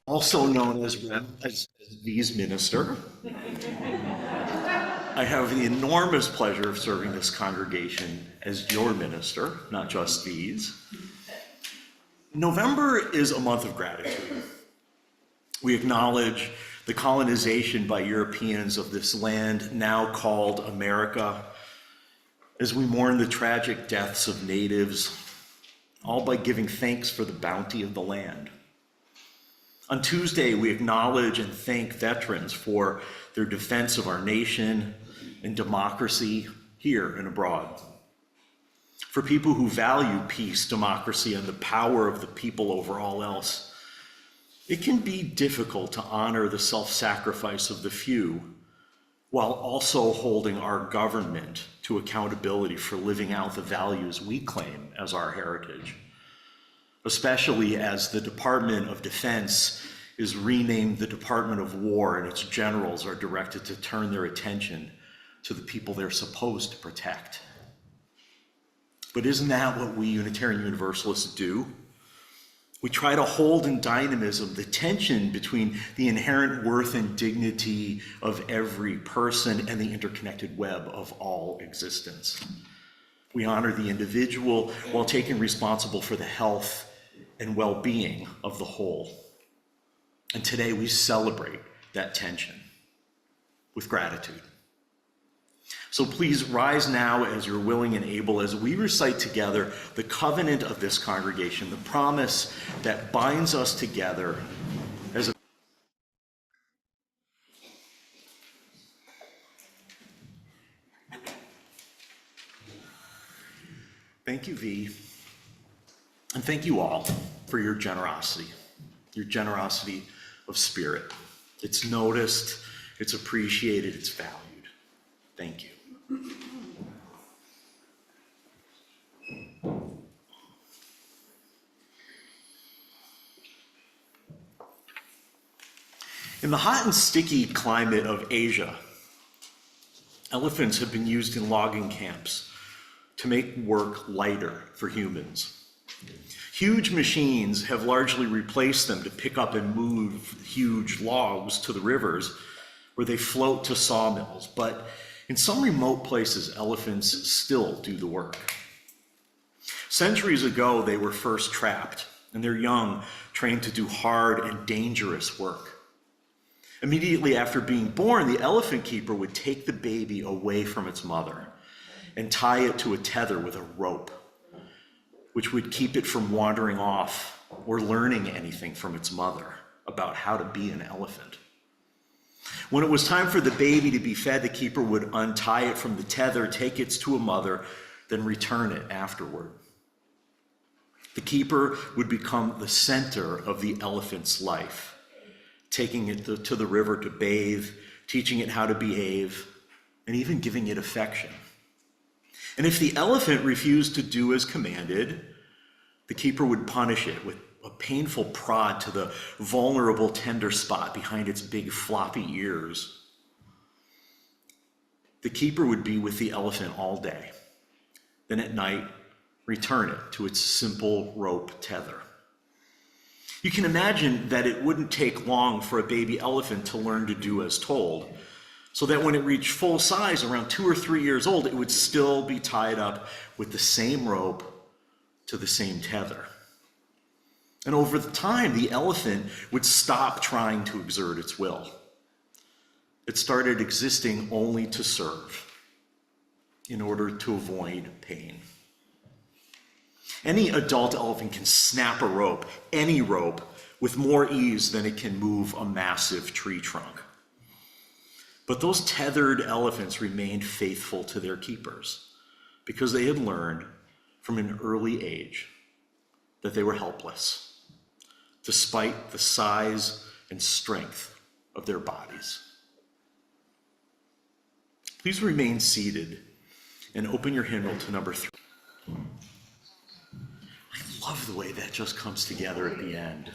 Also known as V's minister. I have the enormous pleasure of serving this congregation as your minister, not just V's. November is a month of gratitude. We acknowledge the colonization by Europeans of this land now called America, as we mourn the tragic deaths of natives, all by giving thanks for the bounty of the land. On Tuesday, we acknowledge and thank veterans for their defense of our nation and democracy here and abroad. For people who value peace, democracy, and the power of the people over all else, it can be difficult to honor the self-sacrifice of the few while also holding our government to accountability for living out the values we claim as our heritage, especially as the Department of Defense is renamed the Department of War and its generals are directed to turn their attention to the people they're supposed to protect. But isn't that what we Unitarian Universalists do? We try to hold in dynamism the tension between the inherent worth and dignity of every person and the interconnected web of all existence. We honor the individual while taking responsible for the health and well-being of the whole. And today we celebrate that tension with gratitude. So please rise now as you're willing and able as we recite together the covenant of this congregation, the promise that binds us together as a Thank you, V, and thank you all for your generosity of spirit. It's noticed, it's appreciated, it's valued. Thank you. In the hot and sticky climate of Asia, elephants have been used in logging camps to make work lighter for humans. Huge machines have largely replaced them to pick up and move huge logs to the rivers where they float to sawmills. But in some remote places, elephants still do the work. Centuries ago, they were first trapped, and their young trained to do hard and dangerous work. Immediately after being born, the elephant keeper would take the baby away from its mother and tie it to a tether with a rope, which would keep it from wandering off or learning anything from its mother about how to be an elephant. When it was time for the baby to be fed, the keeper would untie it from the tether, take it to a mother, then return it afterward. The keeper would become the center of the elephant's life, taking it to the river to bathe, teaching it how to behave, and even giving it affection. And if the elephant refused to do as commanded, the keeper would punish it with a painful prod to the vulnerable tender spot behind its big floppy ears. The keeper would be with the elephant all day, then at night return it to its simple rope tether. You can imagine that it wouldn't take long for a baby elephant to learn to do as told, so that when it reached full size, around 2 or 3 years old, it would still be tied up with the same rope to the same tether. And over the time, the elephant would stop trying to exert its will. It started existing only to serve in order to avoid pain. Any adult elephant can snap a rope, any rope, with more ease than it can move a massive tree trunk. But those tethered elephants remained faithful to their keepers because they had learned from an early age that they were helpless, despite the size and strength of their bodies. Please remain seated and open your hymnal to number 3. I love the way that just comes together at the end.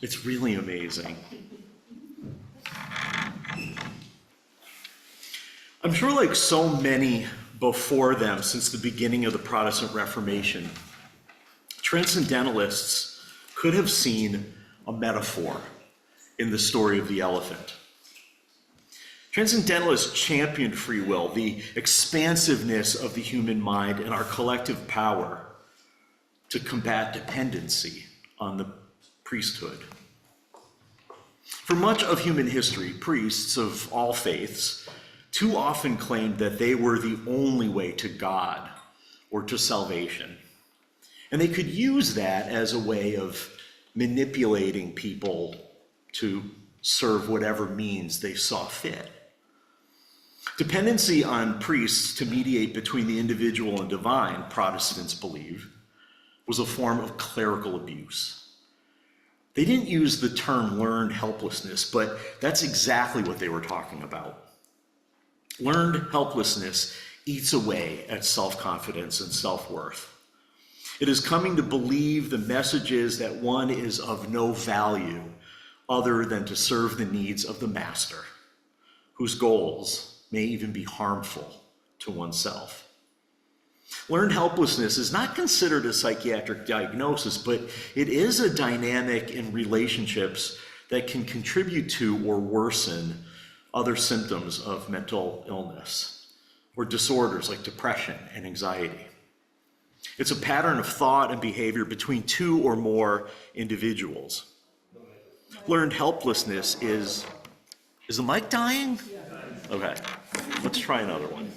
It's really amazing. I'm sure, like so many before them since the beginning of the Protestant Reformation, transcendentalists could have seen a metaphor in the story of the elephant. Transcendentalists championed free will, the expansiveness of the human mind, and our collective power to combat dependency on the priesthood. For much of human history, priests of all faiths too often claimed that they were the only way to God or to salvation. And they could use that as a way of manipulating people to serve whatever means they saw fit. Dependency on priests to mediate between the individual and divine, Protestants believe, was a form of clerical abuse. They didn't use the term learned helplessness, but that's exactly what they were talking about. Learned helplessness eats away at self-confidence and self-worth. It is coming to believe the messages that one is of no value other than to serve the needs of the master, whose goals may even be harmful to oneself. Learned helplessness is not considered a psychiatric diagnosis, but it is a dynamic in relationships that can contribute to or worsen other symptoms of mental illness or disorders like depression and anxiety. It's a pattern of thought and behavior between two or more individuals. Learned helplessness is the mic dying? Okay, let's try another one.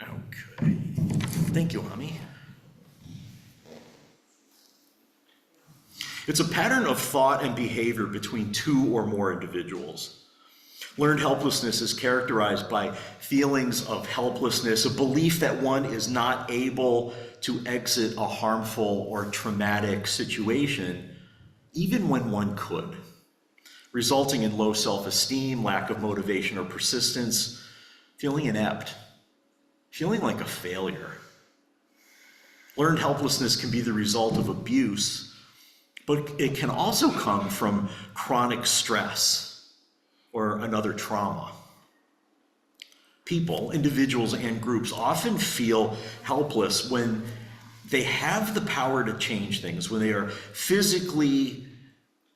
Okay, thank you, Ami. It's a pattern of thought and behavior between two or more individuals. Learned helplessness is characterized by feelings of helplessness, a belief that one is not able to exit a harmful or traumatic situation, even when one could, resulting in low self-esteem, lack of motivation or persistence, feeling inept, feeling like a failure. Learned helplessness can be the result of abuse, but it can also come from chronic stress or another trauma. People, individuals and groups, often feel helpless when they have the power to change things, when they are physically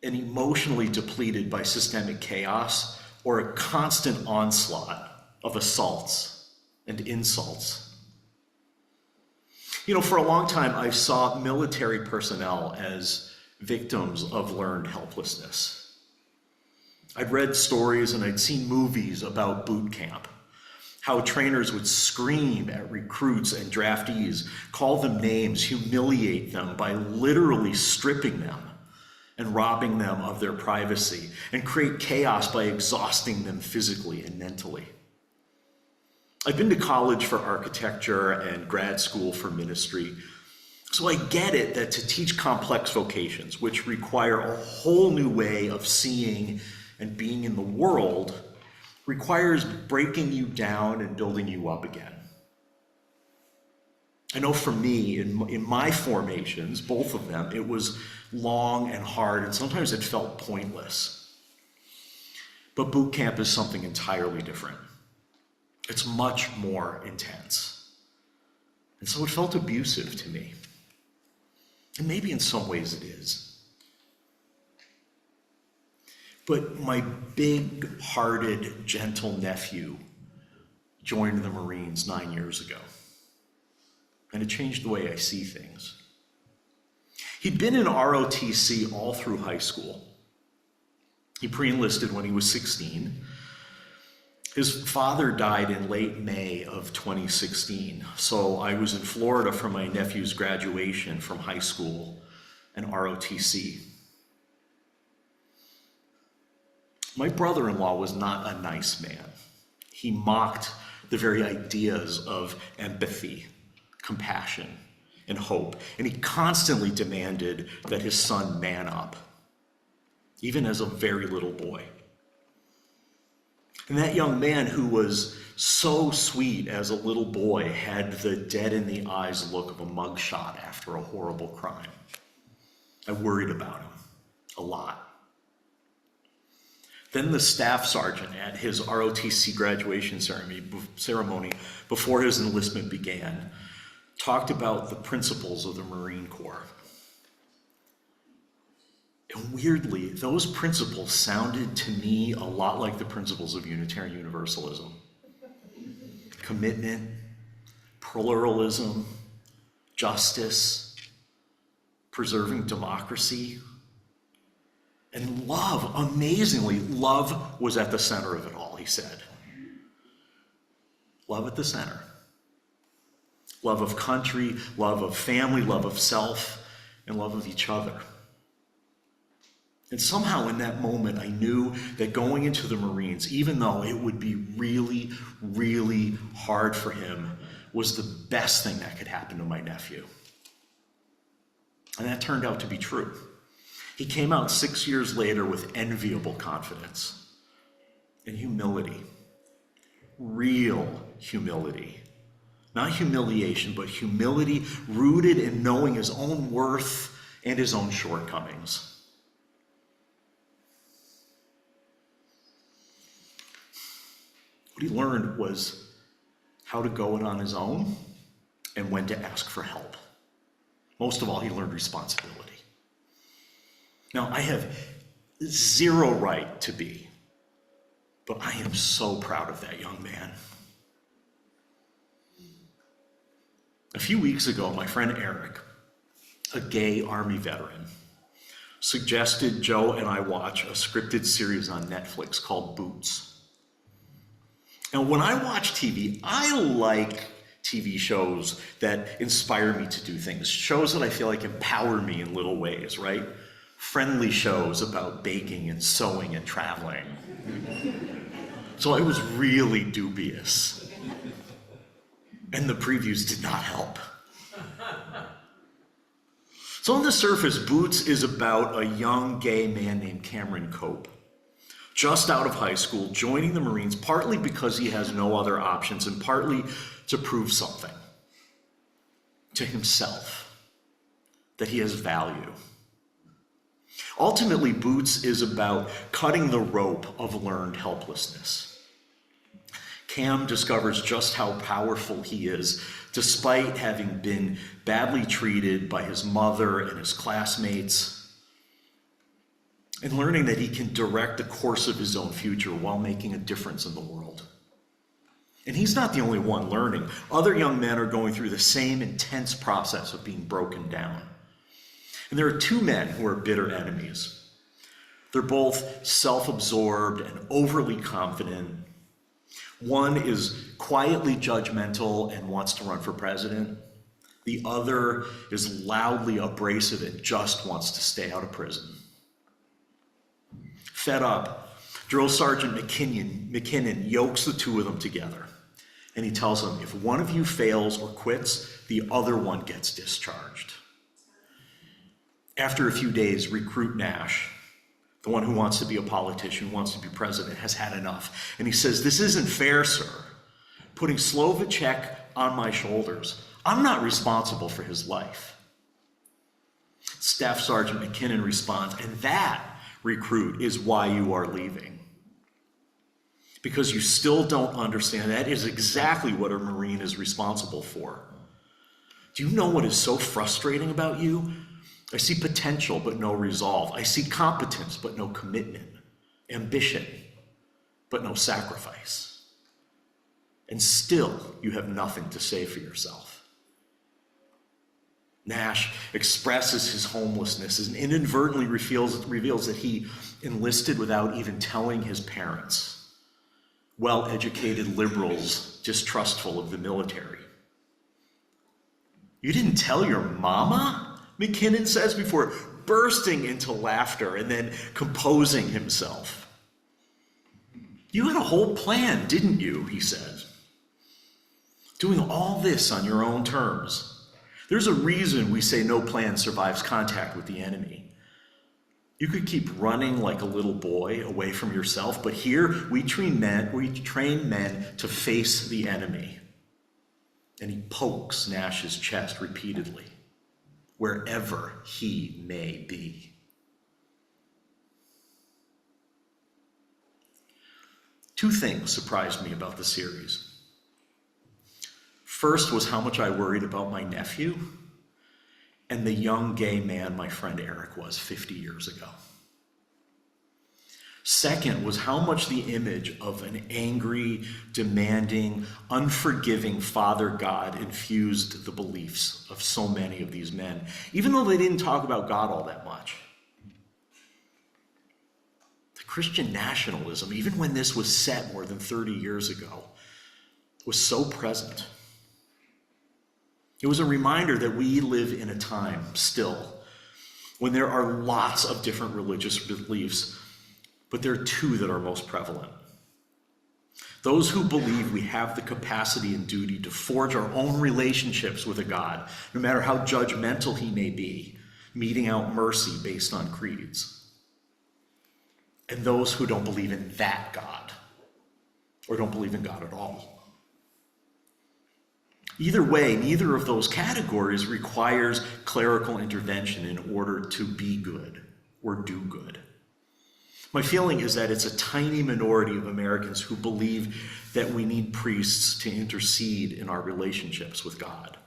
and emotionally depleted by systemic chaos or a constant onslaught of assaults and insults. You know, for a long time, I saw military personnel as victims of learned helplessness. I'd read stories and I'd seen movies about boot camp, how trainers would scream at recruits and draftees, call them names, humiliate them by literally stripping them and robbing them of their privacy, and create chaos by exhausting them physically and mentally. I've been to college for architecture and grad school for ministry, so I get it that to teach complex vocations, which require a whole new way of seeing and being in the world, requires breaking you down and building you up again. I know for me, in my formations, both of them, it was long and hard, and sometimes it felt pointless. But boot camp is something entirely different. It's much more intense. And so it felt abusive to me. And maybe in some ways it is. But my big-hearted, gentle nephew joined the Marines 9 years ago. And it changed the way I see things. He'd been in ROTC all through high school. He pre-enlisted when he was 16. His father died in late May of 2016, so I was in Florida for my nephew's graduation from high school and ROTC. My brother-in-law was not a nice man. He mocked the very ideas of empathy, compassion, and hope, and he constantly demanded that his son man up, even as a very little boy. And that young man, who was so sweet as a little boy, had the dead-in-the-eyes look of a mugshot after a horrible crime. I worried about him a lot. Then the staff sergeant at his ROTC graduation ceremony before his enlistment began talked about the principles of the Marine Corps. And weirdly, those principles sounded to me a lot like the principles of Unitarian Universalism. Commitment, pluralism, justice, preserving democracy, and love. Amazingly, love was at the center of it all, he said. Love at the center. Love of country, love of family, love of self, and love of each other. And somehow in that moment, I knew that going into the Marines, even though it would be really, really hard for him, was the best thing that could happen to my nephew. And that turned out to be true. He came out 6 years later with enviable confidence and humility. Real humility. Not humiliation, but humility rooted in knowing his own worth and his own shortcomings. What he learned was how to go it on his own and when to ask for help. Most of all, he learned responsibility. Now, I have zero right to be, but I am so proud of that young man. A few weeks ago, my friend Eric, a gay Army veteran, suggested Joe and I watch a scripted series on Netflix called Boots. And when I watch TV, I like TV shows that inspire me to do things, shows that I feel like empower me in little ways, right? Friendly shows about baking and sewing and traveling. So I was really dubious. And the previews did not help. So on the surface, Boots is about a young gay man named Cameron Cope, just out of high school, joining the Marines, partly because he has no other options and partly to prove something to himself, that he has value. Ultimately, Boots is about cutting the rope of learned helplessness. Cam discovers just how powerful he is, despite having been badly treated by his mother and his classmates, and learning that he can direct the course of his own future while making a difference in the world. And he's not the only one learning. Other young men are going through the same intense process of being broken down. And there are two men who are bitter enemies. They're both self-absorbed and overly confident. One is quietly judgmental and wants to run for president. The other is loudly abrasive and just wants to stay out of prison. Fed up, Drill Sergeant McKinnon yokes the two of them together. And he tells them, if one of you fails or quits, the other one gets discharged. After a few days, Recruit Nash, the one who wants to be a politician, who wants to be president, has had enough. And he says, this isn't fair, sir. Putting Slovacek on my shoulders. I'm not responsible for his life. Staff Sergeant McKinnon responds, and that, Recruit, is why you are leaving. Because you still don't understand that is exactly what a Marine is responsible for. Do you know what is so frustrating about you? I see potential, but no resolve. I see competence, but no commitment. Ambition, but no sacrifice. And still, you have nothing to say for yourself. Nash expresses his homelessness and inadvertently reveals that he enlisted without even telling his parents. Well-educated liberals distrustful of the military. You didn't tell your mama? McKinnon says before bursting into laughter and then composing himself. You had a whole plan, didn't you? He said. Doing all this on your own terms. There's a reason we say no plan survives contact with the enemy. You could keep running like a little boy away from yourself, but here we train men to face the enemy. And he pokes Nash's chest repeatedly, wherever he may be. Two things surprised me about the series. First was how much I worried about my nephew and the young gay man my friend Eric was 50 years ago. Second was how much the image of an angry, demanding, unforgiving Father God infused the beliefs of so many of these men, even though they didn't talk about God all that much. The Christian nationalism, even when this was set more than 30 years ago, was so present. It was a reminder that we live in a time still when there are lots of different religious beliefs, but there are two that are most prevalent. Those who believe we have the capacity and duty to forge our own relationships with a God, no matter how judgmental he may be, meting out mercy based on creeds. And those who don't believe in that God, or don't believe in God at all. Either way, neither of those categories requires clerical intervention in order to be good or do good. My feeling is that it's a tiny minority of Americans who believe that we need priests to intercede in our relationships with God.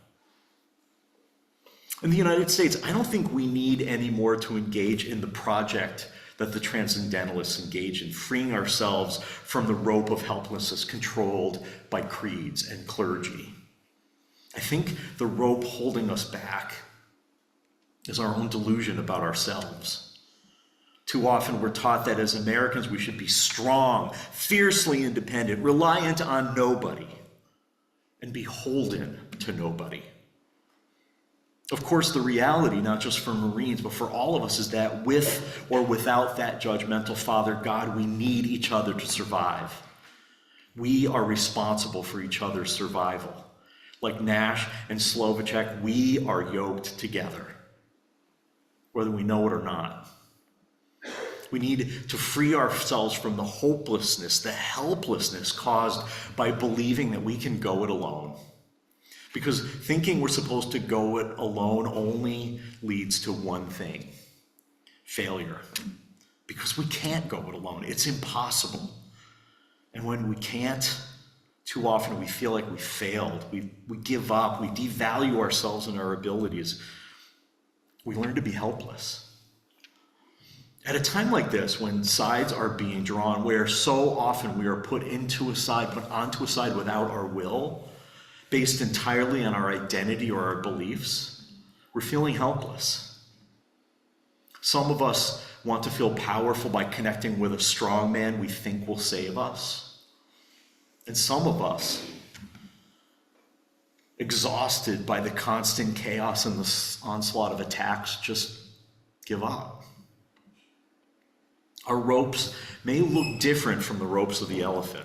In the United States, I don't think we need any more to engage in the project that the transcendentalists engage in, freeing ourselves from the rope of helplessness controlled by creeds and clergy. I think the rope holding us back is our own delusion about ourselves. Too often we're taught that as Americans we should be strong, fiercely independent, reliant on nobody, and beholden to nobody. Of course, the reality, not just for Marines, but for all of us, is that with or without that judgmental Father God, we need each other to survive. We are responsible for each other's survival. Like Nash and Slovacek, we are yoked together, whether we know it or not. We need to free ourselves from the hopelessness, the helplessness caused by believing that we can go it alone. Because thinking we're supposed to go it alone only leads to one thing: failure. Because we can't go it alone. It's impossible. And when we can't, too often we feel like we failed. We give up. We devalue ourselves and our abilities. We learn to be helpless. At a time like this, when sides are being drawn, where so often we are put onto a side without our will, based entirely on our identity or our beliefs, we're feeling helpless. Some of us want to feel powerful by connecting with a strong man we think will save us. And some of us, exhausted by the constant chaos and the onslaught of attacks, just give up. Our ropes may look different from the ropes of the elephant,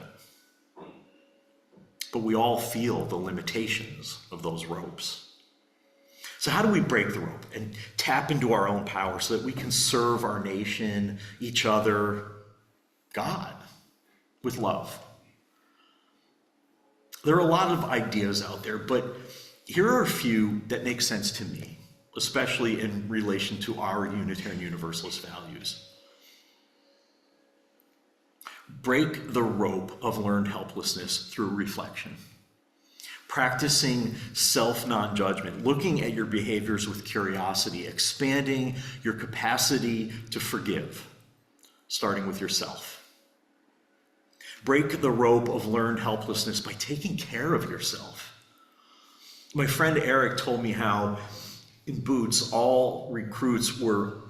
but we all feel the limitations of those ropes. So how do we break the rope and tap into our own power so that we can serve our nation, each other, God, with love? There are a lot of ideas out there, but here are a few that make sense to me, especially in relation to our Unitarian Universalist values. Break the rope of learned helplessness through reflection. Practicing self-non-judgment, looking at your behaviors with curiosity, expanding your capacity to forgive, starting with yourself. Break the rope of learned helplessness by taking care of yourself. My friend Eric told me how in Boots, all recruits wore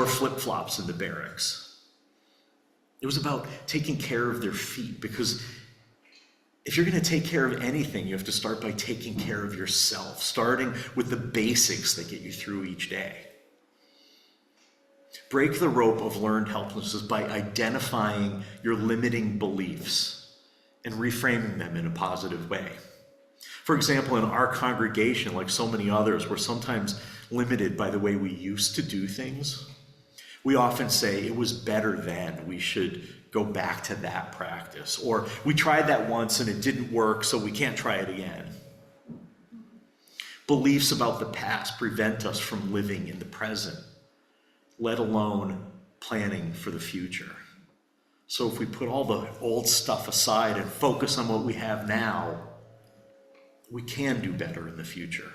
flip-flops in the barracks. It was about taking care of their feet, because if you're going to take care of anything, you have to start by taking care of yourself, starting with the basics that get you through each day. Break the rope of learned helplessness by identifying your limiting beliefs and reframing them in a positive way. For example, in our congregation, like so many others, we're sometimes limited by the way we used to do things. We often say it was better then, we should go back to that practice. Or we tried that once and it didn't work, so we can't try it again. Beliefs about the past prevent us from living in the present, let alone planning for the future. So if we put all the old stuff aside and focus on what we have now, we can do better in the future.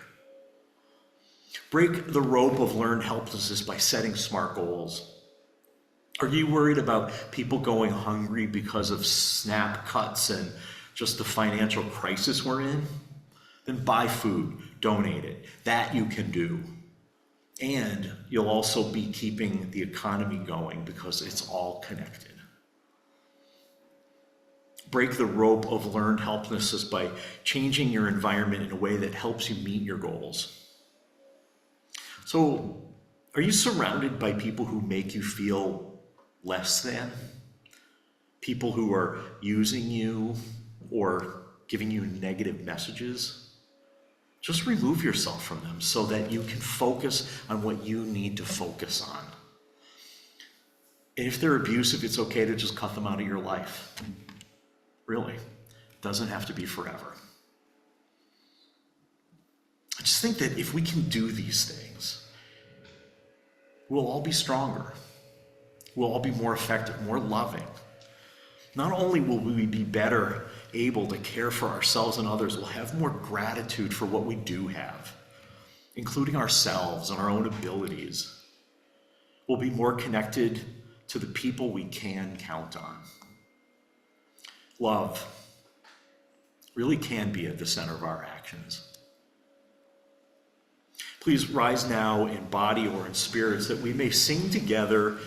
Break the rope of learned helplessness by setting smart goals. Are you worried about people going hungry because of SNAP cuts and just the financial crisis we're in? Then buy food, donate it. That you can do. And you'll also be keeping the economy going because it's all connected. Break the rope of learned helplessness by changing your environment in a way that helps you meet your goals. So, are you surrounded by people who make you feel less than? People who are using you or giving you negative messages? Just remove yourself from them so that you can focus on what you need to focus on. And if they're abusive, it's okay to just cut them out of your life. Really. It doesn't have to be forever. I just think that if we can do these things, we'll all be stronger. We'll all be more effective, more loving. Not only will we be better able to care for ourselves and others, we'll have more gratitude for what we do have, including ourselves and our own abilities. We'll be more connected to the people we can count on. Love really can be at the center of our actions. Please rise now in body or in spirits that we may sing together